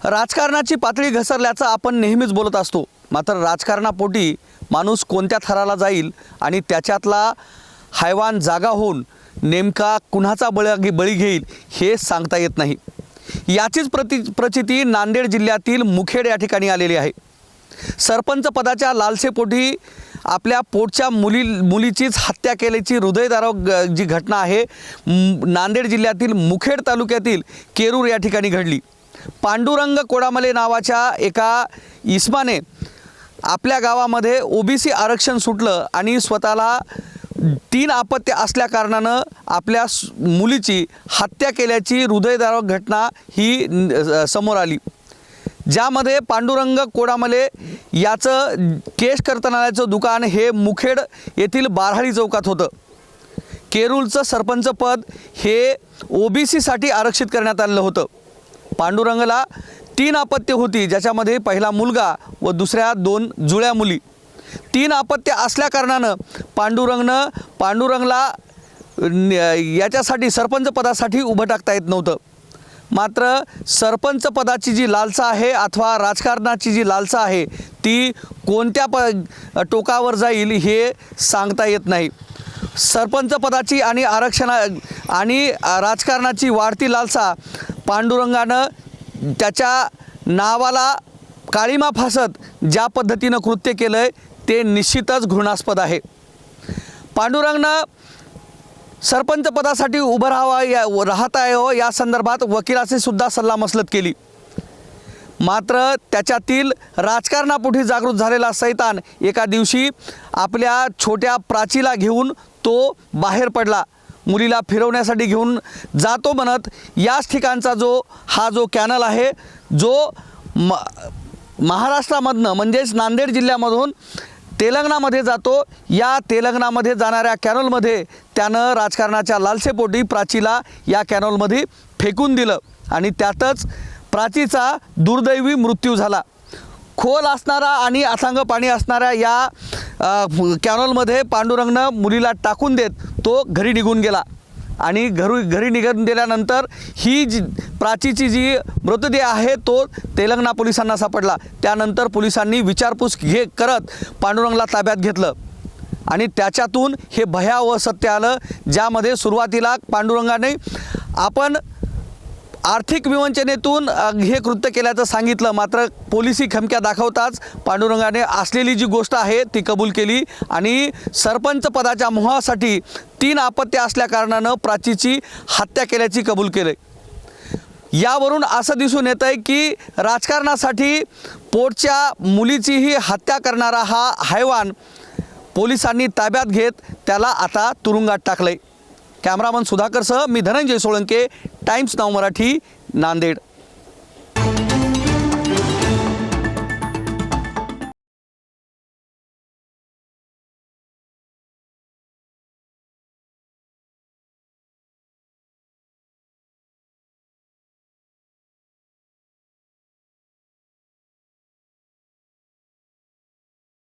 राजकारणाची पातळी घसरल्याचं आपण नेहमीच बोलत असतो, मात्र राजकारणापोटी माणूस कोणत्या थराला जाईल आणि त्याच्यातला हैवान जागा होऊन नेमका कुणाचा बळी घेईल हे सांगता येत नाही। याचीच प्रचिती नांदेड जिल्ह्यातील मुखेड या ठिकाणी आलेली आहे। सरपंच पदाच्या लालसेपोटी आपल्या पोटच्या मुलीचीच हत्या केल्याची हृदयद्रावक जी घटना आहे नांदेड जिल्ह्यातील मुखेड तालुक्यातील केरूर या ठिकाणी घडली। पांडुरंग कोडामले नावाच्या एका इसमाने आपल्या गावामध्ये ओबीसी आरक्षण सुटलं आणि स्वतःला 3 अपत्य असल्या कारणानं आपल्या मुलीची हत्या केल्याची हृदयद्रावक घटना ही समोर आली, ज्यामध्ये पांडुरंग कोडामले याचं केश कर्तनालयाचं दुकान हे मुखेड येथील बारहाळी चौकात होतं। केरूरचं सरपंच पद हे ओबीसीसाठी आरक्षित करण्यात आलेलं होतं। पांडुरंगला 3 अपत्य होती, ज्याच्यामध्ये पहिला मुलगा व दुसऱ्या 2 जुळ्या मुली। 3 अपत्य असल्या कारणानं पांडुरंगला याच्यासाठी सरपंच पदासाठी उभं टाकता येत नव्हतं। मात्र सरपंच पदाची जी लालसा आहे अथवा राजकारणाची जी लालसा आहे ती कोणत्या टोकावर जाईल हे सांगता येत नाही। सरपंच पदाची आणि राजकारणाची वाढती लालसा पांडुरंगानं त्याच्या नावाला काळीमा फासत ज्या पद्धतीनं कृत्य केलंय ते निश्चितच घृणास्पद आहे। पांडुरंगनं सरपंच पदासाठी उभं राहत आहे या संदर्भात वकिलाची सुद्धा सल्लामसलत केली, मात्र त्याच्यातील राजकारणापोटी जागृत झालेला सैतान एका दिवशी आपल्या छोट्या प्राचीला घेऊन तो बाहेर पडला। मुलीला फिरवण्यासाठी घेऊन जातो म्हणत याच ठिकाणचा जो कॅनल आहे जो महाराष्ट्रामधनं म्हणजेच नांदेड जिल्ह्यामधून तेलंगणामध्ये जातो, या तेलंगणामध्ये जाणाऱ्या कॅनलमध्ये त्यानं राजकारणाच्या लालसेपोटी प्राचीला या कॅनलमध्ये फेकून दिलं आणि त्यातच प्राचीचा दुर्दैवी मृत्यू झाला। खोल असणारा आणि अथांग पाणी असणाऱ्या या कॅनलमध्ये पांडुरंगनं मुलीला टाकून देत तो घरी निघून गेला आणि घरी निघून गेल्यानंतर ही प्राचीची जी मृतदेह आहे तो तेलंगणा पोलिसांना सापडला। त्यानंतर पोलिसांनी विचारपूस करत पांडुरंगला ताब्यात घेतलं आणि त्याच्यातून हे भयावह सत्य आलं, ज्यामध्ये सुरुवातीला पांडुरंगाने आपण आर्थिक विवंचनेतून हे कृत्य केल्याचं सांगितलं, मात्र पोलिसी खमक्या दाखवताच पांडुरंगाने असलेली जी गोष्ट आहे ती कबूल केली आणि सरपंच पदाच्या मोहासाठी 3 अपत्य असल्या कारणानं प्राचीची हत्या केल्याची कबूल केले। यावरून असं दिसून येतं आहे की राजकारणासाठी पोटच्या मुलीचीही हत्या करणारा हा हैवान पोलिसांनी ताब्यात घेत त्याला आता तुरुंगात टाकलंय। कॅमेरामन सुधाकरसह मी धनंजय सोळंके, टाइम्स नाऊ मराठी, नांदेड।